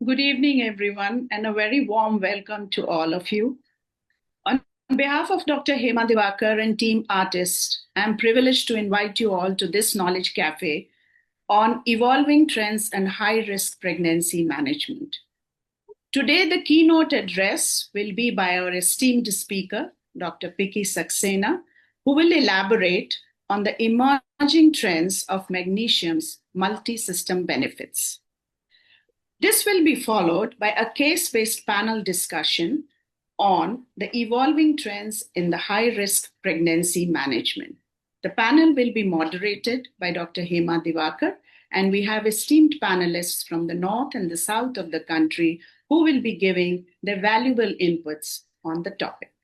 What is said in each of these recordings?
Good evening, everyone, and a very warm welcome to all of you. On behalf of Dr. Hema Divakar and Team Artist, I'm privileged to invite you all to this Knowledge Cafe on evolving trends and high risk pregnancy management. Today, the keynote address will be by our esteemed speaker, Dr. Picky Saxena, who will elaborate on the emerging trends of magnesium's multi system benefits. This will be followed by a case based panel discussion on the evolving trends in the high risk pregnancy management. The panel will be moderated by Dr. Hema Divakar, and we have esteemed panelists from the north and the south of the country who will be giving their valuable inputs on the topic.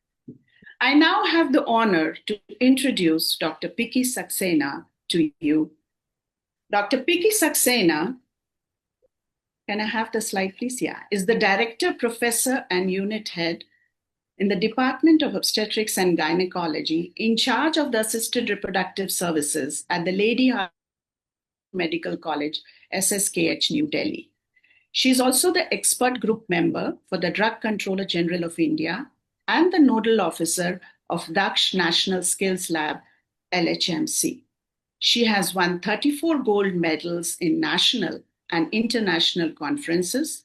I now have the honor to introduce Dr. Picky Saxena to you. Dr. Picky Saxena, can I have the slide, please? Yeah, is the director, professor, and unit head in the Department of Obstetrics and Gynecology in charge of the Assisted Reproductive Services at the Lady Heart Medical College, SSKH, New Delhi. She is also the expert group member for the Drug Controller General of India and the nodal officer of Daksh National Skills Lab, LHMC. She has won 34 gold medals in national and international conferences,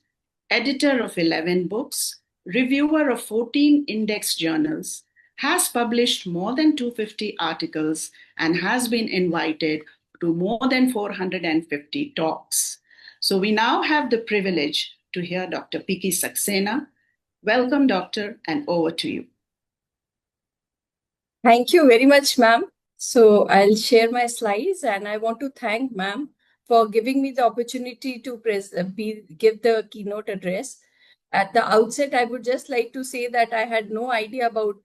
editor of 11 books, reviewer of 14 index journals, has published more than 250 articles, and has been invited to more than 450 talks. So we now have the privilege to hear Dr. Picky Saxena. Welcome, doctor, and over to you. Thank you very much, ma'am. So I'll share my slides, and I want to thank ma'am for giving me the opportunity to give the keynote address. At the outset, I would just like to say that I had no idea about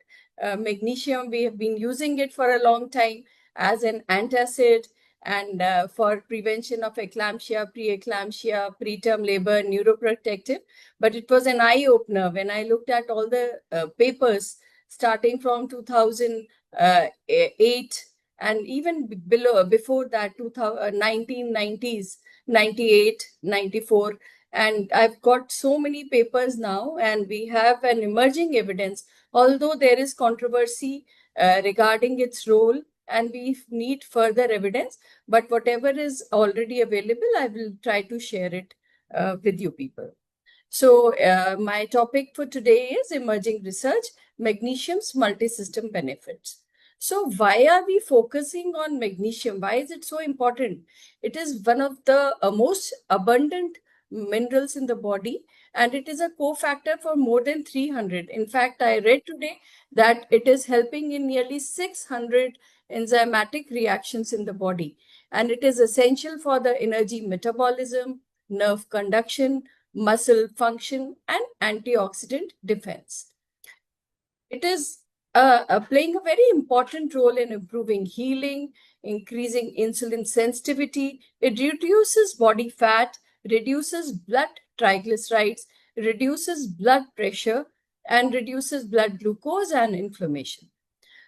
magnesium. We have been using it for a long time as an antacid and for prevention of eclampsia, preeclampsia, preterm labor, neuroprotective. But it was an eye-opener when I looked at all the papers starting from 2008 and even before that, 1990s, 98, 94. And I've got so many papers now, and we have an emerging evidence, although there is controversy regarding its role, and we need further evidence. But whatever is already available, I will try to share it with you people. So my topic for today is emerging research, magnesium's multi-system benefits. So why are we focusing on magnesium? Why is it so important? It is one of the most abundant minerals in the body, and it is a cofactor for more than 300. In fact, I read today that it is helping in nearly 600 enzymatic reactions in the body, and it is essential for the energy metabolism, nerve conduction, muscle function, and antioxidant defense. It is playing a very important role in improving healing, increasing insulin sensitivity. It reduces body fat, reduces blood triglycerides, reduces blood pressure, and reduces blood glucose and inflammation.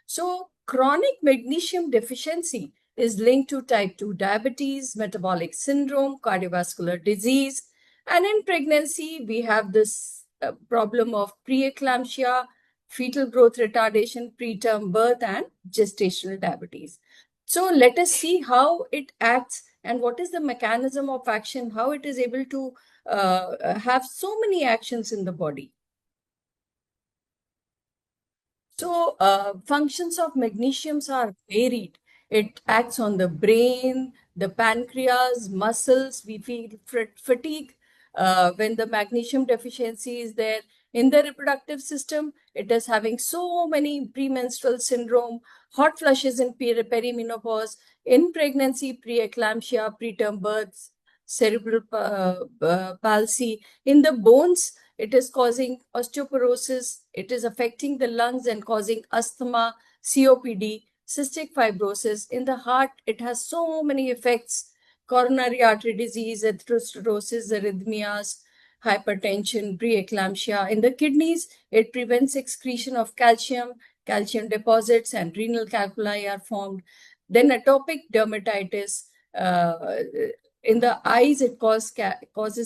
So chronic magnesium deficiency is linked to type 2 diabetes, metabolic syndrome, cardiovascular disease, and in pregnancy, we have this problem of preeclampsia, fetal growth retardation, preterm birth, and gestational diabetes. So let us see how it acts and what is the mechanism of action, how it is able to have so many actions in the body. So functions of magnesiums are varied. It acts on the brain, the pancreas, muscles. We feel fatigue when the magnesium deficiency is there. In the reproductive system, it is having so many premenstrual syndrome, hot flushes in perimenopause, in pregnancy, preeclampsia, preterm births, cerebral palsy. In the bones, it is causing osteoporosis. It is affecting the lungs and causing asthma, COPD, cystic fibrosis. In the heart, it has so many effects: coronary artery disease, atherosclerosis, arrhythmias, hypertension, preeclampsia. In the kidneys, it prevents excretion of calcium, calcium deposits, and renal calculi are formed. Then atopic dermatitis, In the eyes, it causes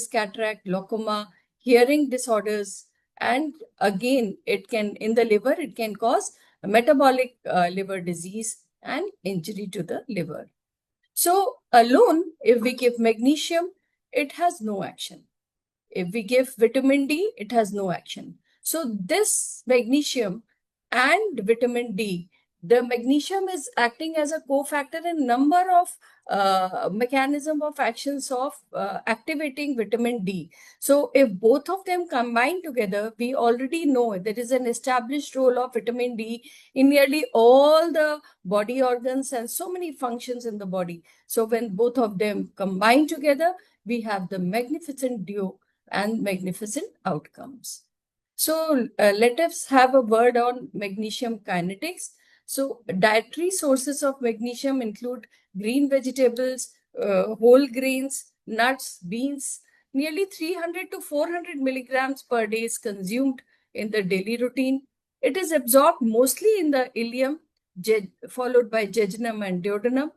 cataract, glaucoma, hearing disorders, and again, it can, in the liver, it can cause metabolic liver disease and injury to the liver. So alone, if we give magnesium, it has no action. If we give vitamin D, it has no action. So this magnesium and vitamin D, the magnesium is acting as a cofactor in number of mechanism of actions of activating vitamin D. So if both of them combine together, we already know there is an established role of vitamin D in nearly all the body organs and so many functions in the body. So when both of them combine together, we have the magnificent duo and magnificent outcomes. So let us have a word on magnesium kinetics. So dietary sources of magnesium include green vegetables, whole grains, nuts, beans. Nearly 300 to 400 milligrams per day is consumed in the daily routine. It is absorbed mostly in the ileum, followed by jejunum and duodenum.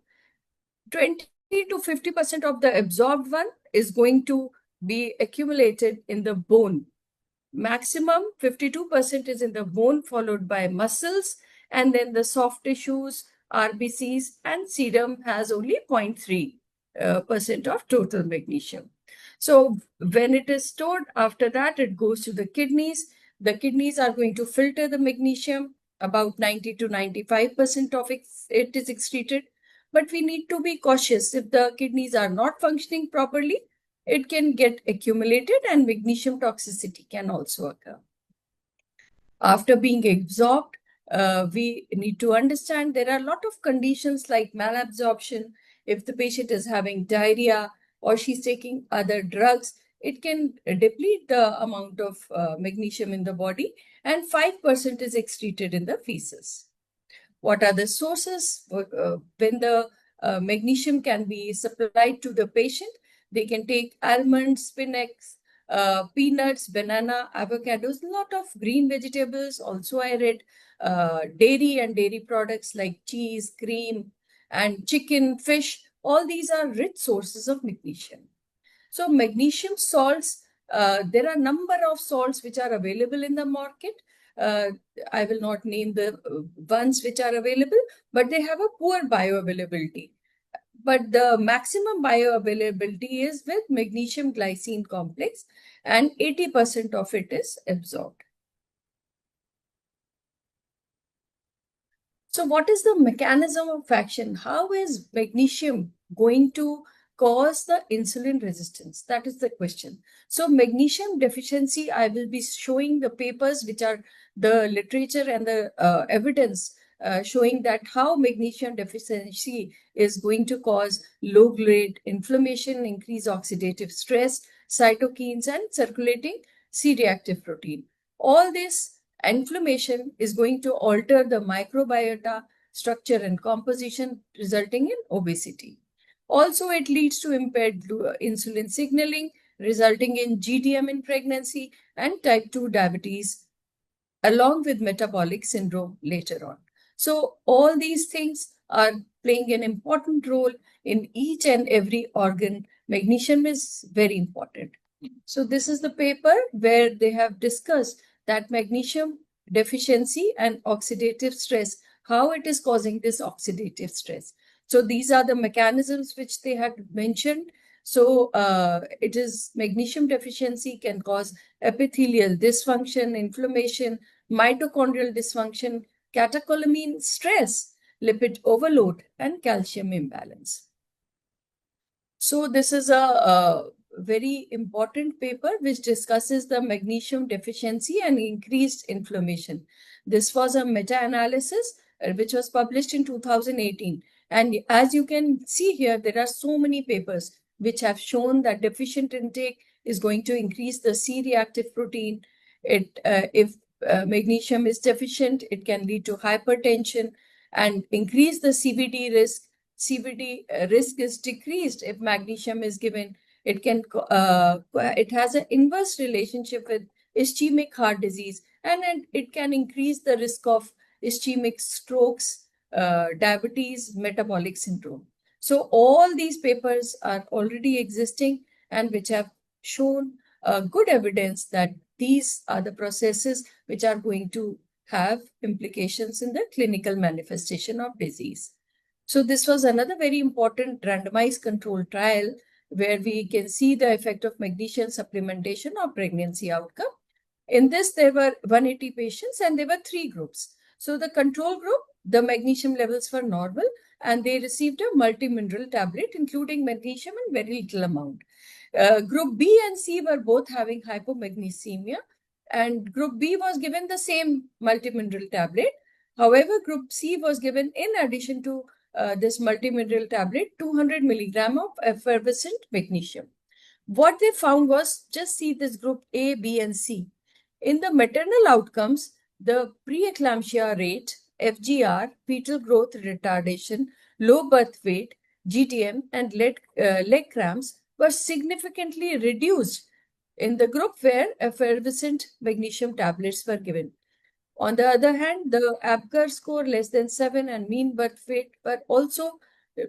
20 to 50% of the absorbed one is going to be accumulated in the bone. Maximum 52% is in the bone, followed by muscles, and then the soft tissues, RBCs, and serum has only 0.3% of total magnesium. So when it is stored, after that, it goes to the kidneys. The kidneys are going to filter the magnesium. About 90 to 95% of it is excreted. But we need to be cautious. If the kidneys are not functioning properly, it can get accumulated and magnesium toxicity can also occur. After being absorbed, we need to understand there are a lot of conditions like malabsorption. If the patient is having diarrhea or she's taking other drugs, it can deplete the amount of magnesium in the body, and 5% is excreted in the feces. What are the sources? When the magnesium can be supplied to the patient, they can take almonds, spinach, peanuts, banana, avocados, a lot of green vegetables. Also, I read dairy and dairy products like cheese, cream, and chicken, fish. All these are rich sources of magnesium. So magnesium salts, there are a number of salts which are available in the market. I will not name the ones which are available, but they have a poor bioavailability. But the maximum bioavailability is with magnesium glycine complex, and 80% of it is absorbed. So what is the mechanism of action? How is magnesium going to cause the insulin resistance? That is the question. So magnesium deficiency, I will be showing the papers which are the literature and the evidence showing that how magnesium deficiency is going to cause low-grade inflammation, increase oxidative stress, cytokines, and circulating C-reactive protein. All this inflammation is going to alter the microbiota structure and composition, resulting in obesity. Also, it leads to impaired insulin signaling, resulting in GDM in pregnancy and type 2 diabetes, along with metabolic syndrome later on. So all these things are playing an important role in each and every organ. Magnesium is very important. So this is the paper where they have discussed that magnesium deficiency and oxidative stress, how it is causing this oxidative stress. So these are the mechanisms which they had mentioned. So it is magnesium deficiency can cause epithelial dysfunction, inflammation, mitochondrial dysfunction, catecholamine stress, lipid overload, and calcium imbalance. So this is a very important paper which discusses the magnesium deficiency and increased inflammation. This was a meta-analysis which was published in 2018. And as you can see here, there are so many papers which have shown that deficient intake is going to increase the C-reactive protein. If magnesium is deficient, it can lead to hypertension and increase the CVD risk. CVD risk is decreased if magnesium is given. It has an inverse relationship with ischemic heart disease, and it can increase the risk of ischemic strokes, diabetes, metabolic syndrome. So all these papers are already existing and which have shown good evidence that these are the processes which are going to have implications in the clinical manifestation of disease. So this was another very important randomized controlled trial where we can see the effect of magnesium supplementation on pregnancy outcome. In this, there were 180 patients and there were 3 groups. So the control group, the magnesium levels were normal and they received a multimineral tablet, including magnesium in very little amount. Group B and C were both having hypomagnesemia, and group B was given the same multimineral tablet. However, group C was given, in addition to this multimineral tablet, 200 milligram of effervescent magnesium. What they found was, just see this group A, B, and C. In the maternal outcomes, the preeclampsia rate, FGR, fetal growth retardation, low birth weight, GTM, and leg cramps were significantly reduced in the group where effervescent magnesium tablets were given. On the other hand, the APGAR score less than 7 and mean birth weight were also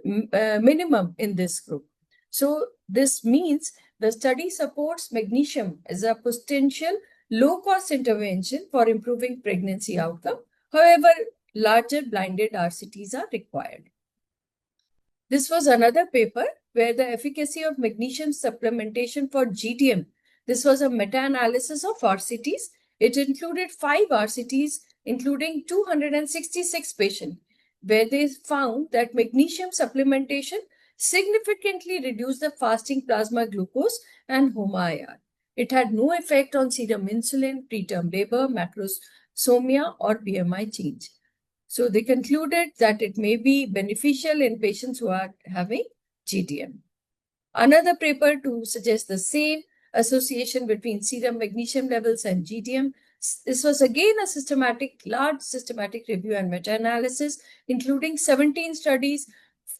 minimum in this group. So this means the study supports magnesium as a potential low-cost intervention for improving pregnancy outcome. However, larger blinded RCTs are required. This was another paper where the efficacy of magnesium supplementation for GTM. This was a meta-analysis of RCTs. It included 5 RCTs, including 266 patients, where they found that magnesium supplementation significantly reduced the fasting plasma glucose and HOMA-IR. It had no effect on serum insulin, preterm labor, macrosomia, or BMI change. So they concluded that it may be beneficial in patients who are having GTM. Another paper to suggest the same association between serum magnesium levels and GTM. This was again a large systematic review and meta-analysis, including 17 studies,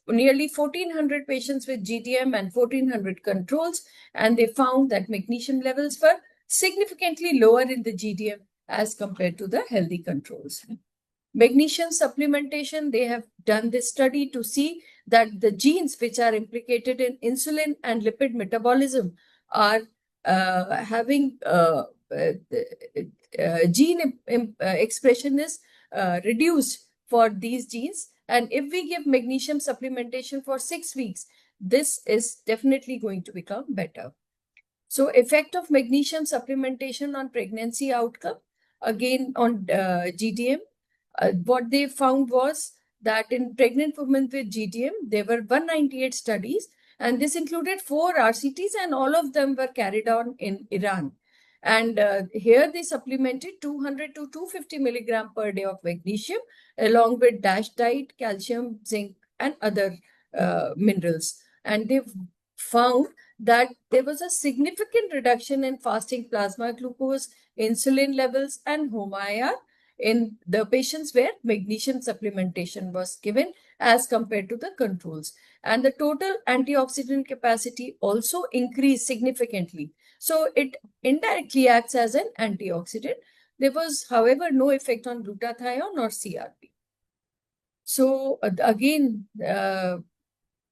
nearly 1,400 patients with GTM and 1,400 controls, and they found that magnesium levels were significantly lower in the GTM as compared to the healthy controls. Magnesium supplementation, they have done this study to see that the genes which are implicated in insulin and lipid metabolism are having gene expression is reduced for these genes. And if we give magnesium supplementation for 6 weeks, this is definitely going to become better. So effect of magnesium supplementation on pregnancy outcome, again on GTM. What they found was that in pregnant women with GTM, there were 198 studies, and this included 4 RCTs, and all of them were carried on in Iran. And here they supplemented 200 to 250 milligram per day of magnesium, along with DASH diet, calcium, zinc, and other minerals. And they found that there was a significant reduction in fasting plasma glucose, insulin levels, and HOMA-IR in the patients where magnesium supplementation was given as compared to the controls. And the total antioxidant capacity also increased significantly. So it indirectly acts as an antioxidant. There was, however, no effect on glutathione or CRP. So again,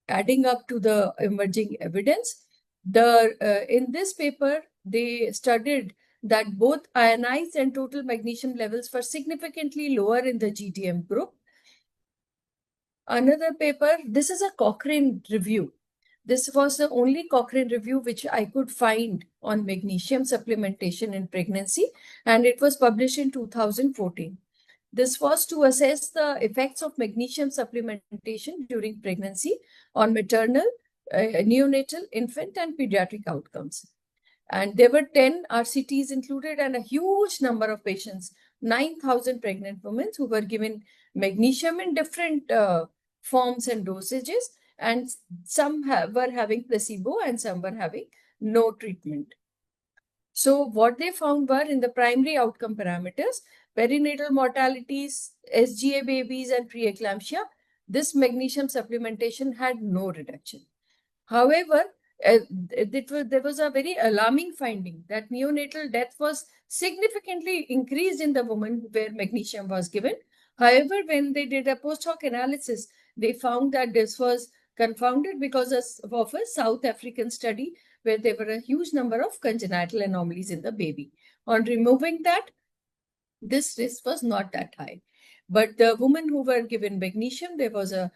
adding up to the emerging evidence, in this paper, they studied that both ionized and total magnesium levels were significantly lower in the GTM group. Another paper, this is a Cochrane review. This was the only Cochrane review which I could find on magnesium supplementation in pregnancy, and it was published in 2014. This was to assess the effects of magnesium supplementation during pregnancy on maternal, neonatal, infant, and pediatric outcomes. And there were 10 RCTs included and a huge number of patients, 9,000 pregnant women who were given magnesium in different forms and dosages, and some were having placebo and some were having no treatment. So what they found were, in the primary outcome parameters, perinatal mortalities, SGA babies, and preeclampsia, this magnesium supplementation had no reduction. However, there was a very alarming finding that neonatal death was significantly increased in the woman where magnesium was given. However, when they did a post hoc analysis, they found that this was confounded because of a South African study where there were a huge number of congenital anomalies in the baby. On removing that, this risk was not that high. But the women who were given magnesium, there was a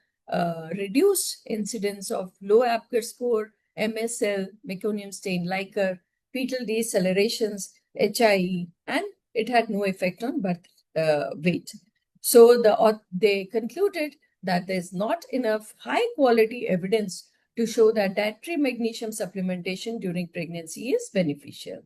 reduced incidence of low Apgar score, MSL, meconium stain, Likert, fetal decelerations, HIE, and it had no effect on birth weight. So they concluded that there's not enough high quality evidence to show that dietary magnesium supplementation during pregnancy is beneficial.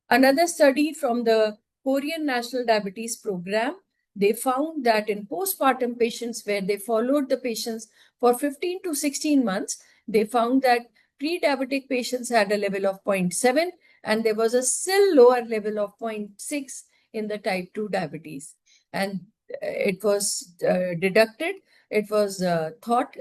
Another study from the Korean National Diabetes Program, they found that in postpartum patients where they followed the patients for 15 to 16 months, they found that pre-diabetic patients had a level of 0.7 and there was a still lower level of 0.6 in the type 2 diabetes. And it was deducted, it was thought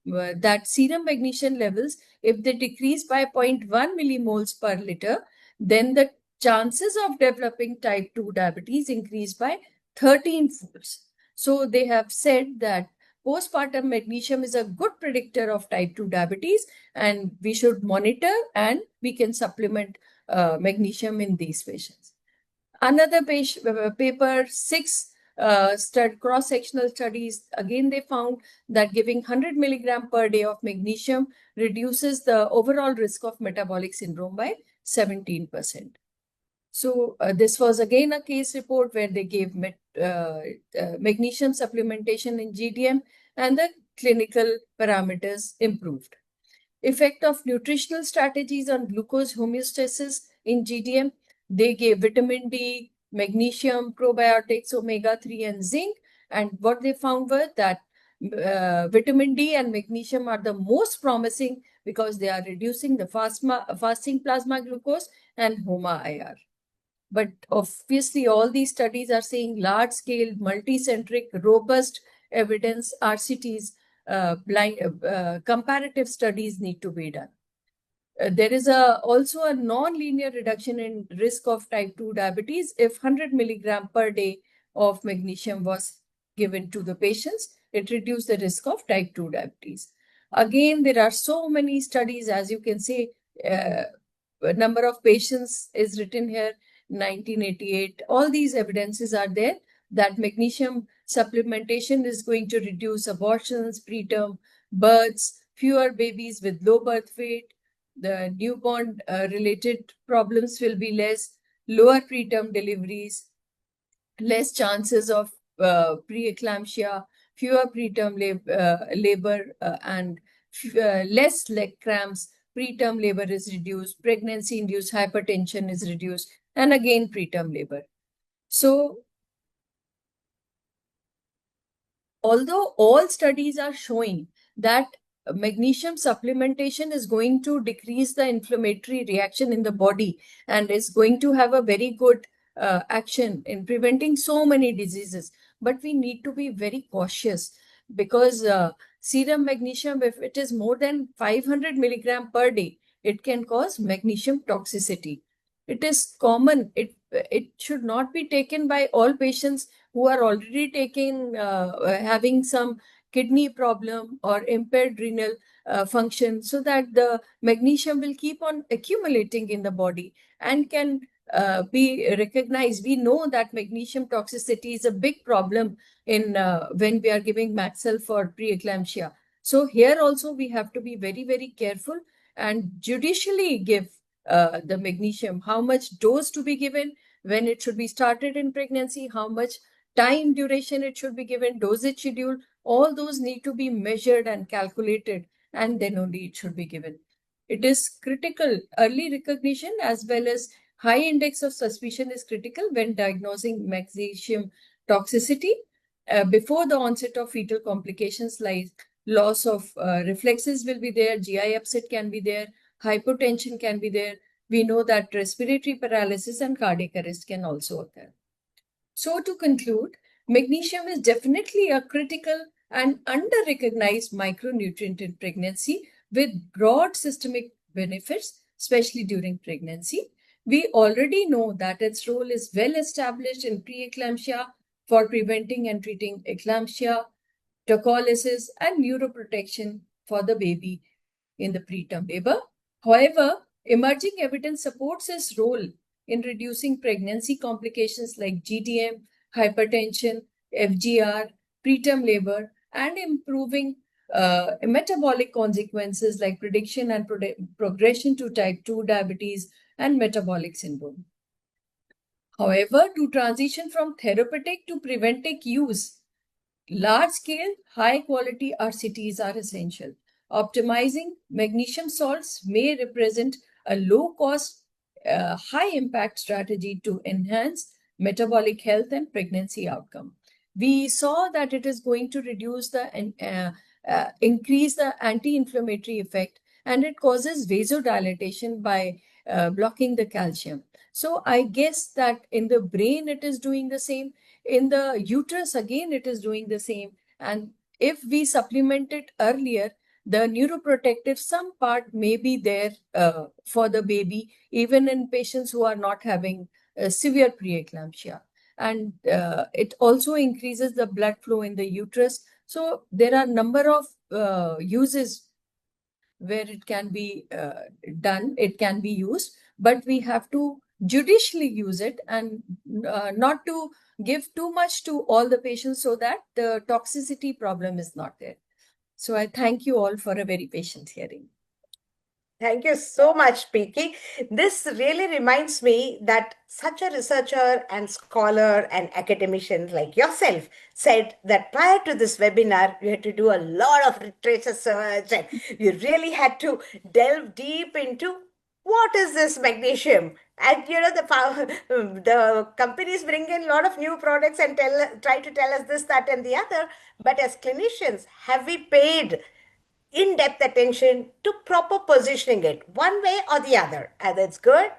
that serum magnesium levels, if they decrease by 0.1 millimoles per liter, then the chances of developing type 2 diabetes increase by 13 folds. So they have said that postpartum magnesium is a good predictor of type 2 diabetes and we should monitor and we can supplement magnesium in these patients. Another paper 6 cross-sectional studies, again they found that giving 100 milligram per day of magnesium reduces the overall risk of metabolic syndrome by 17%. So this was again a case report where they gave magnesium supplementation in GDM and the clinical parameters improved. Effect of nutritional strategies on glucose homeostasis in GDM, they gave vitamin D, magnesium, probiotics, omega-3 and zinc. And what they found was that vitamin D and magnesium are the most promising because they are reducing the fasting plasma glucose and HOMA-IR. But obviously, all these studies are saying large-scale, multi-centric, robust evidence, RCTs, comparative studies need to be done. There is also a non-linear reduction in risk of type 2 diabetes if 100 milligram per day of magnesium was given to the patients. It reduced the risk of type 2 diabetes. Again, there are so many studies, as you can see, number of patients is written here, 1988. All these evidences are there that magnesium supplementation is going to reduce abortions, preterm births, fewer babies with low birth weight, the newborn related problems will be less, lower preterm deliveries, less chances of preeclampsia, fewer preterm labor and less leg cramps, preterm labor is reduced, pregnancy-induced hypertension is reduced, and again preterm labor. So, although all studies are showing that magnesium supplementation is going to decrease the inflammatory reaction in the body and is going to have a very good action in preventing so many diseases, but we need to be very cautious because serum magnesium, if it is more than 500 milligram per day, it can cause magnesium toxicity. It is common. It should not be taken by all patients who are already having some kidney problem or impaired renal function, so that the magnesium will keep on accumulating in the body and can be recognized. We know that magnesium toxicity is a big problem in when we are giving Maxel for preeclampsia. So here also we have to be very, very careful and judicially give the magnesium, how much dose to be given, when it should be started in pregnancy, how much time duration it should be given, dosage schedule, all those need to be measured and calculated, and then only it should be given. It is critical. Early recognition as well as high index of suspicion is critical when diagnosing magnesium toxicity before the onset of fetal complications like loss of reflexes will be there, GI upset can be there, hypotension can be there. We know that respiratory paralysis and cardiac arrest can also occur. So to conclude, magnesium is definitely a critical and under-recognized micronutrient in pregnancy with broad systemic benefits, especially during pregnancy. We already know that its role is well established in preeclampsia for preventing and treating eclampsia, tocolysis, and neuroprotection for the baby in the preterm labor. However, emerging evidence supports its role in reducing pregnancy complications like GDM, hypertension, FGR, preterm labor, and improving metabolic consequences like prediction and progression to type 2 diabetes and metabolic syndrome. However, to transition from therapeutic to preventive use, large-scale, high-quality RCTs are essential. Optimizing magnesium salts may represent a low-cost, high-impact strategy to enhance metabolic health and pregnancy outcome. We saw that it is going to reduce the increase the anti-inflammatory effect, and it causes vasodilatation by blocking the calcium. So I guess that in the brain it is doing the same. In the uterus, again, it is doing the same. And if we supplement it earlier, the neuroprotective, some part may be there for the baby, even in patients who are not having severe preeclampsia. And it also increases the blood flow in the uterus. So there are a number of uses where it can be done, it can be used, but we have to judicially use it and not to give too much to all the patients so that the toxicity problem is not there. So I thank you all for a very patient hearing. Thank you so much, Pinky. This really reminds me that such a researcher and scholar and academician like yourself said that prior to this webinar, you had to do a lot of literature search and you really had to delve deep into what is this magnesium. And the companies bring in a lot of new products and try to tell us this, that, and the other. But as clinicians, have we paid in-depth attention to proper positioning it one way or the other, either it's good,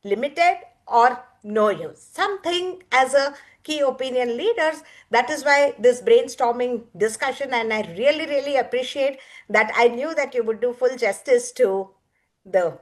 limited, or no use? Something as a key opinion leaders, that is why this brainstorming discussion, and I really, really appreciate that. I knew that you would do full justice to the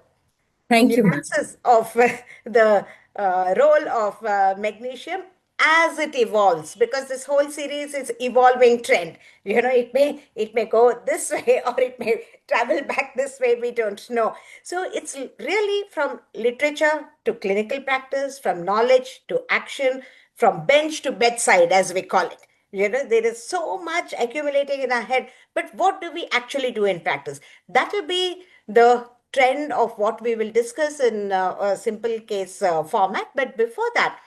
Thank you. nuances of the role of magnesium as it evolves, because this whole series is evolving trend. It may go this way or it may travel back this way, we don't know. So it's really from literature to clinical practice, from knowledge to action, from bench to bedside, as we call it. There is so much accumulating in our head, but what do we actually do in practice? That will be the trend of what we will discuss in a simple case format. But before that,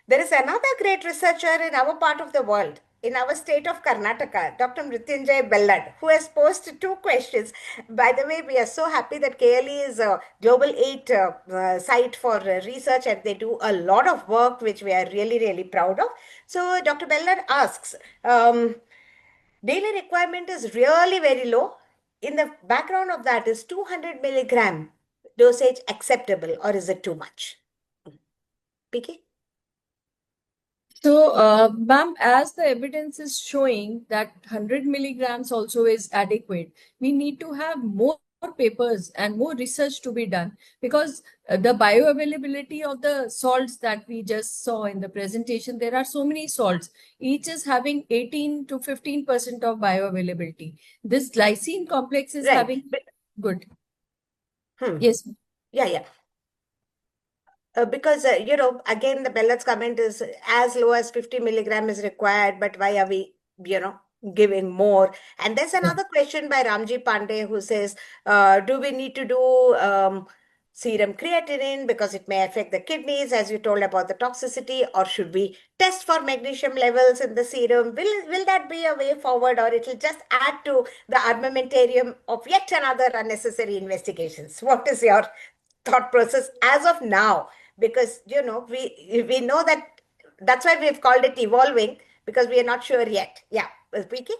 there is another great researcher in our part of the world, in our state of Karnataka, Dr. Mrityunjay Bellad, who has posed two questions. By the way, we are so happy that KLE is a Global 8 site for research, and they do a lot of work, which we are really, really proud of. So Dr. Bellad asks, daily requirement is really very low. In the background of that, is 200 milligram dosage acceptable, or is it too much? Pinky? So, ma'am, as the evidence is showing that 100 milligrams also is adequate, we need to have more papers and more research to be done, because the bioavailability of the salts that we just saw in the presentation, there are so many salts, each is having 18 to 15% of bioavailability. This glycine complex is Right. having good. Hmm. Yes. Yeah. Because, again, the Bellad's comment is as low as 50 milligram is required, but why are we, giving more? And there's another question by Ramji Pandey who says, do we need to do serum creatinine because it may affect the kidneys, as you told about the toxicity, or should we test for magnesium levels in the serum? Will that be a way forward, or it will just add to the armamentarium of yet another unnecessary investigations? What is your thought process as of now? Because we know that's why we've called it evolving, because we are not sure yet. Yeah, Preeti?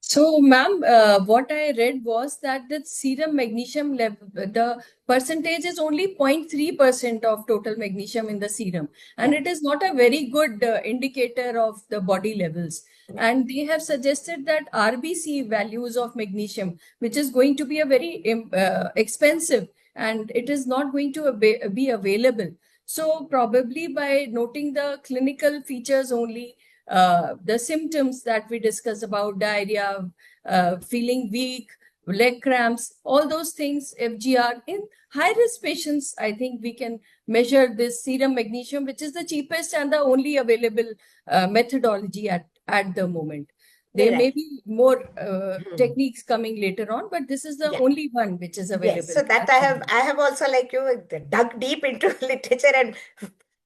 So, ma'am, what I read was that the serum magnesium level, the percentage is only 0.3% of total magnesium in the serum, and it is not a very good indicator of the body levels. And they have suggested that RBC values of magnesium, which is going to be a very expensive, and it is not going to be available. So probably by noting the clinical features only, the symptoms that we discuss about diarrhea, feeling weak, leg cramps, all those things, FGR. In high-risk patients, I think we can measure this serum magnesium, which is the cheapest and the only available methodology at the moment. There may Right. be more techniques coming later on, but this is the Yeah. only one which is Yes, available so that at the moment. I have also like you dug deep into literature and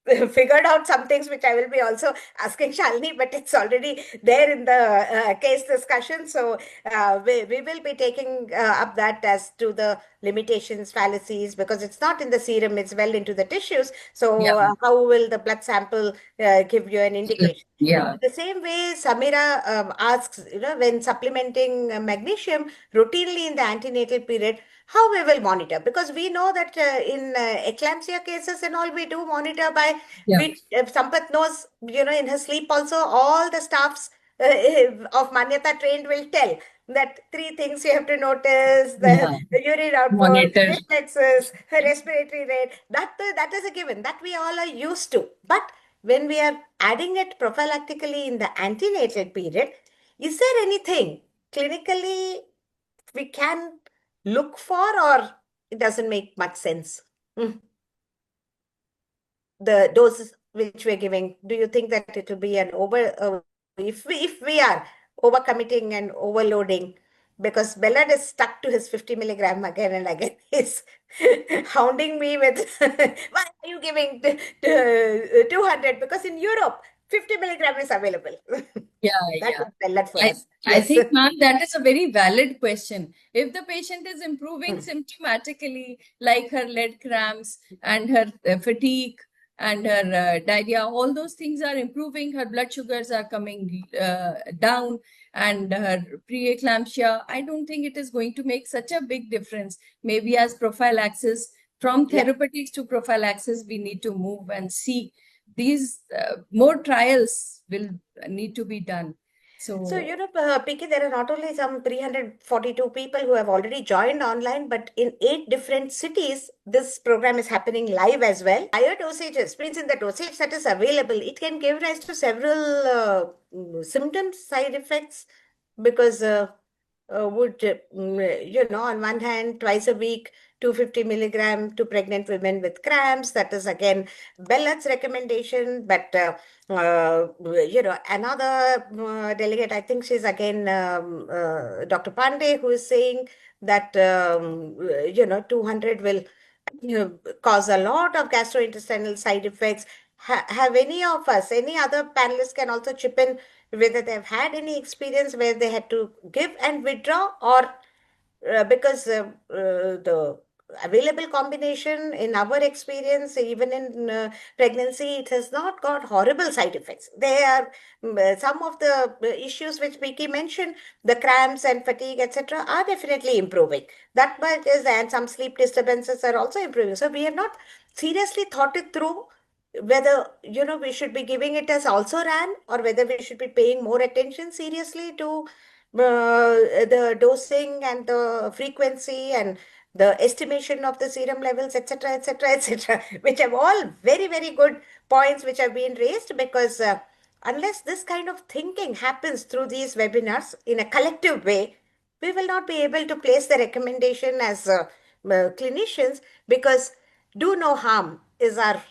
figured out some things which I will be also asking Shalini, but it's already there in the case discussion. So we will be taking up that as to the limitations, fallacies, because it's not in the serum, it's well into the tissues. So Yeah. how will the blood sample give you an indication? Yeah. The same way Samira asks, when supplementing magnesium routinely in the antenatal period, how we will monitor, because we know that in eclampsia cases and all, we do monitor by Yeah. which Sampath knows, in her sleep also, all the staffs of Manyata trained will tell that three things you have to notice: Yeah. the urine output, Monitor. reflexes, her respiratory rate. That is a given, that we all are used to. But when we are adding it prophylactically in the antenatal period, is there anything clinically we can look for, or it doesn't make much sense? The doses which we're giving, do you think that it will be an if we are overcommitting and overloading? Because Bellard is stuck to his 50 milligram again and again. He's hounding me with, why are you giving 200? Because in Europe, 50 milligram is available. Yeah, That yeah. was Bellard for I, us. I Yes. think, ma'am, that is a very valid question. If the patient is improving Hmm. symptomatically, like her leg cramps and her fatigue and her diarrhea, all those things are improving, her blood sugars are coming down, and her preeclampsia, I don't think it is going to make such a big difference. Maybe as prophylaxis, from Yeah. therapeutics to prophylaxis, we need to move and see. These more trials will need to be done. So, So, Piki, there are not only some 342 people who have already joined online, but in 8 different cities, this program is happening live as well. Higher dosages means in the dosage that is available, it can give rise to several symptoms, side effects, because on one hand, twice a week, 250 milligram to pregnant women with cramps. That is again Bellat's recommendation. But, another delegate, I think she's again Dr. Pandey, who is saying that, 200 will cause a lot of gastrointestinal side effects. Have any of us, any other panelists can also chip in whether they've had any experience where they had to give and withdraw, or because the available combination in our experience, even in pregnancy, it has not got horrible side effects. They are some of the issues which Vicky mentioned, the cramps and fatigue, etc., are definitely improving. That much is, and some sleep disturbances are also improving. So we have not seriously thought it through whether we should be giving it as also ran, or whether we should be paying more attention seriously to the dosing and the frequency and the estimation of the serum levels, etc., etc., etc., which are all very, very good points which have been raised. Because unless this kind of thinking happens through these webinars in a collective way, we will not be able to place the recommendation as clinicians, because do no harm is our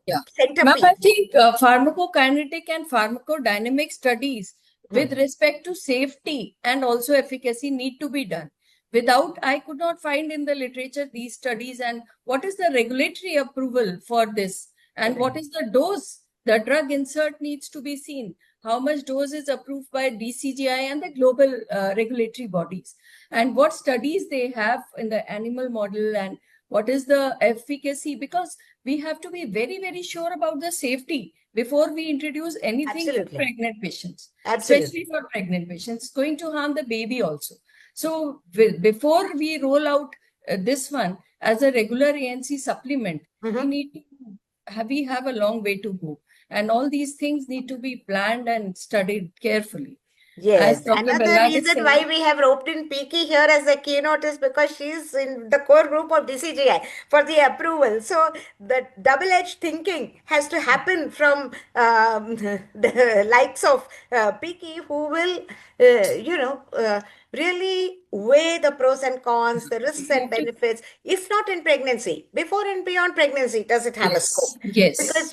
yeah. Ma'am, centerpiece. I think pharmacokinetic and pharmacodynamic studies with respect to safety and also efficacy need to be done. Without, I could not find in the literature these studies, and what is the regulatory approval for this, and what is the dose the drug insert needs to be seen. How much dose is approved by DCGI and the global regulatory bodies, and what studies they have in the animal model, and what is the efficacy, because we have to be very, very sure about the safety before we introduce anything for Absolutely. pregnant patients, Absolutely. especially for pregnant patients. It's going to harm the baby also. So before we roll out this one as a regular ANC supplement, we have a long way to go. And all these things need to be planned and studied carefully. Yes, Dr. another Ballari reason said, why we have roped in Peaky here as a keynote is because she's in the core group of DCGI for the approval. So the double-edged thinking has to happen from the likes of Peaky, who will, really weigh the pros and cons, the risks and benefits, if not in pregnancy, before and beyond pregnancy, does it have a scope? Because, yes,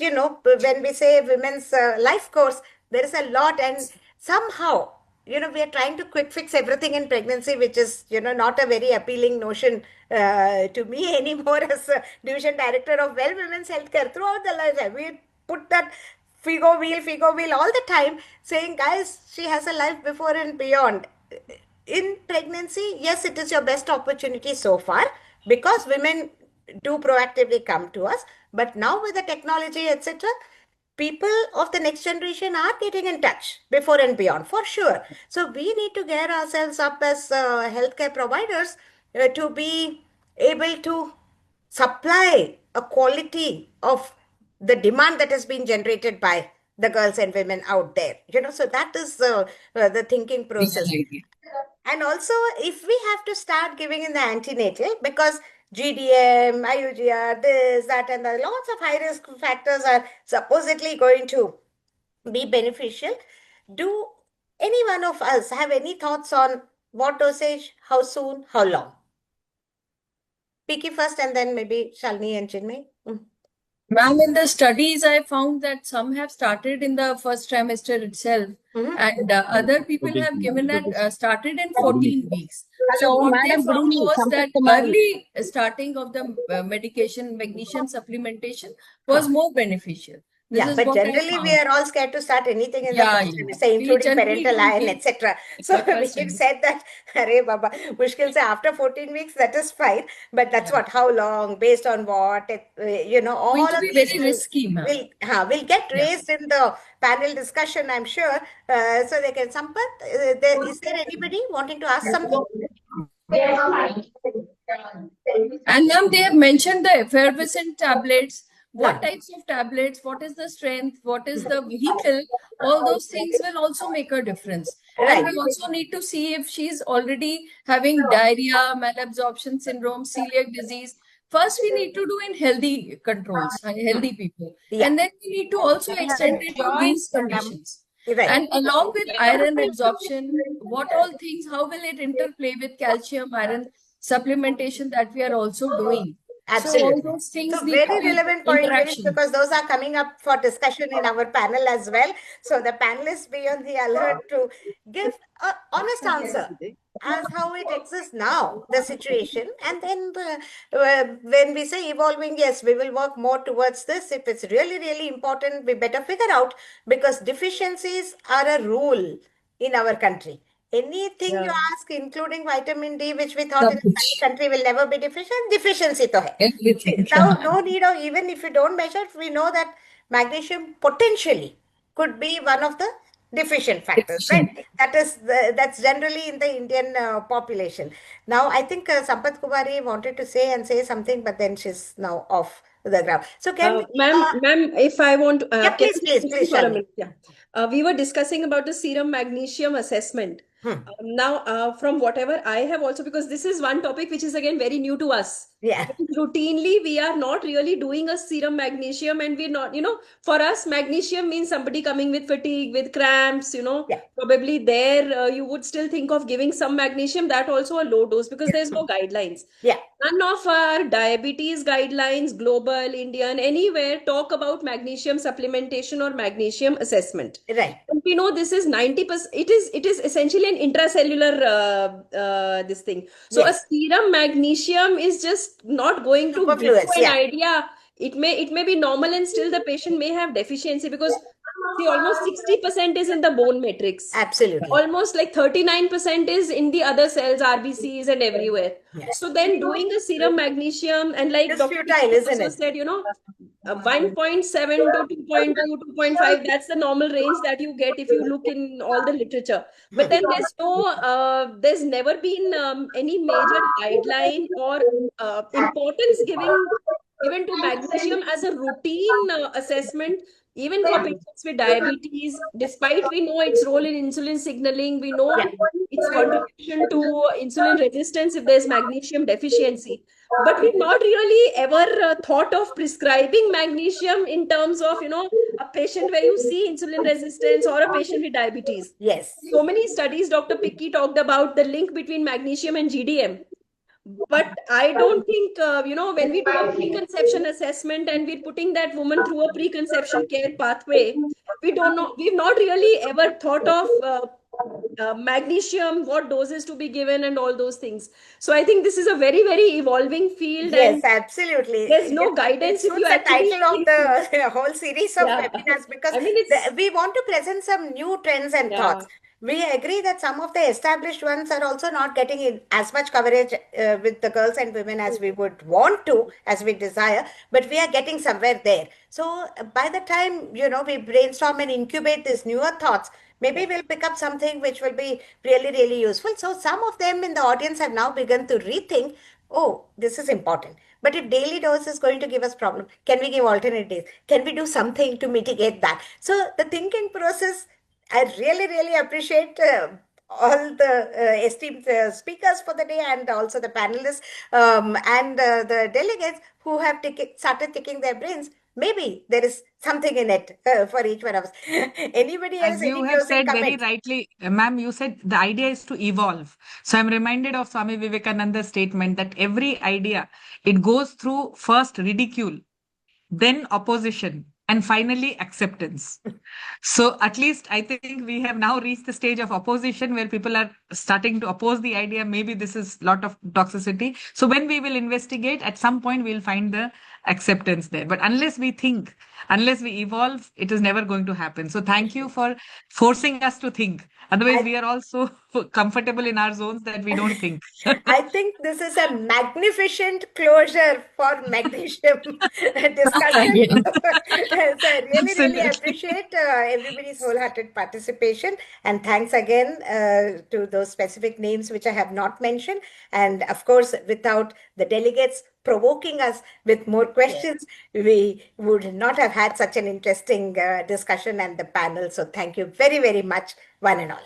when we say women's life course, there is a lot, and somehow, we are trying to quick fix everything in pregnancy, which is, not a very appealing notion to me anymore as a division director of Well Women's Healthcare. Throughout the life, we put that Figo wheel all the time, saying, guys, she has a life before and beyond. In pregnancy, yes, it is your best opportunity so far because women do proactively come to us. But now with the technology, etc., people of the next generation are getting in touch before and beyond for sure. So we need to gear ourselves up as healthcare providers to be able to supply a quality of the demand that has been generated by the girls and women out there. So that is the thinking process. And also, if we have to start giving in the antenatal, because GDM, IUGR, this, that, and the lots of high risk factors are supposedly going to be beneficial, do any one of us have any thoughts on what dosage, how soon, how long? Picky first, and then maybe Shalini and Chinmay. ma'am, in the studies, I found that some have started in the first trimester itself, and other people have given that started in 14 weeks. So Hello, what they Madam. Good found evening. was Sampath that Kumari. early starting of the medication, magnesium supplementation was more beneficial. This Yeah, is but what I generally we found. are all scared to start anything in the Yeah, first yeah. trimester, We including generally parental don't iron, give etc. So the first we've trimester. said that, Arey Baba, Mushkil se after 14 weeks, that is fine. But that's Yeah. what, how long, based on what, all Going to of be these very risky, ma'am. will get Yeah. raised in the panel discussion, I'm sure. So they can, Sampath, is there anybody wanting to ask something? And ma'am, they have mentioned the effervescent tablets. What Huh. types of tablets? What is the strength? What is the vehicle? All those things will also make a difference. And Right. we also need to see if she's already having diarrhea, malabsorption syndrome, celiac disease. First, we need to do in healthy controls, healthy people. Yeah. And then we need to also extend it to these conditions. Right. And along with iron absorption, what all things, how will it interplay with calcium, iron supplementation that we are also doing? So all Absolutely. those things So need to very be relevant point, Girish, interaction. because those are coming up for discussion in our panel as well. So the panelists be on the alert to give an honest answer as how it exists now, the situation. And then when we say evolving, yes, we will work more towards this. If it's really, really important, we better figure out, because deficiencies are a rule in our country. Anything you ask, including vitamin D, which we thought in a sunny country will never be deficient, deficiency to hai. Everything. Now, no need of, even if you don't measure, we know that magnesium potentially could be one of the deficient factors, right? That's generally in the Indian population. Now, I think Sampath Kumari wanted to say something, but then she's now off the ground. So can we, Ma'am, if I want, yeah, can please, I speak for a Shalini. minute? Yeah. We were discussing about the serum magnesium assessment. Now, from whatever I have also, because this is one topic which is again very new to us. Yeah. Routinely, we are not really doing a serum magnesium, and we're not, for us, magnesium means somebody coming with fatigue, with cramps, Yeah. probably there you would still think of giving some magnesium, that also a low dose, because there's no guidelines. Yeah. None of our diabetes guidelines, global, Indian, anywhere talk about magnesium supplementation or magnesium assessment. Right. And we know this is 90%. It is essentially an intracellular this thing. So Yes. a serum magnesium is just not going to give you Superfluous, an yeah. idea. It may be normal, and still the patient may have deficiency, because see, almost 60% is in the bone matrix. Absolutely. Almost like 39% is in the other cells, RBCs and everywhere. Yes. So then doing a serum magnesium, and like It's Dr. futile, isn't also it? said, 1.7 to 2.2, 2.5, that's the normal range that you get if you look in all the literature. But then there's never been any major guideline or importance given to magnesium as a routine assessment even for patients with diabetes, despite we know its role in insulin signaling, we know Yeah. its contribution to insulin resistance if there's magnesium deficiency. But we've not really ever thought of prescribing magnesium in terms of, a patient where you see insulin resistance or a patient with diabetes. Yes. So many studies, Dr. Picky talked about the link between magnesium and GDM. But I don't think, when we do a preconception assessment and we're putting that woman through a preconception care pathway, we've not really ever thought of magnesium, what doses to be given, and all those things. So I think this is a very, very evolving field, Yes, and absolutely. there's no It guidance if you suits the actually title of think. the whole series of Yeah. webinars because I mean, it's, we want to present some new trends and yeah. thoughts. We agree that some of the established ones are also not getting in as much coverage with the girls and women as we would want to, as we desire, but we are getting somewhere there. So by the time, we brainstorm and incubate these newer thoughts, maybe we'll pick up something which will be really, really useful. So some of them in the audience have now begun to rethink, oh, this is important. But if daily dose is going to give us problem, can we give alternate days? Can we do something to mitigate that? So the thinking process, I really, really appreciate all the esteemed speakers for the day and also the panelists and the delegates who have started taking their brains. Maybe there is something in it for each one of us. Anybody else? As you Any have closing said very comments? rightly, ma'am, you said the idea is to evolve. So I'm reminded of Swami Vivekananda's statement that every idea, it goes through first ridicule, then opposition, and finally acceptance. So at least I think we have now reached the stage of opposition where people are starting to oppose the idea. Maybe this is a lot of toxicity. So when we will investigate, at some point we'll find the acceptance there. But unless we think, unless we evolve, it is never going to happen. So thank you for forcing us to think. Otherwise, we are all so comfortable in our zones that we don't think. I think this is a magnificent closure for magnesium discussion. Yeah. So I really, really Absolutely. appreciate everybody's wholehearted participation. And thanks again to those specific names which I have not mentioned. And of course, without the delegates provoking us with more questions, we would not have had such an interesting discussion and the panel. So thank you very, very much, one and all.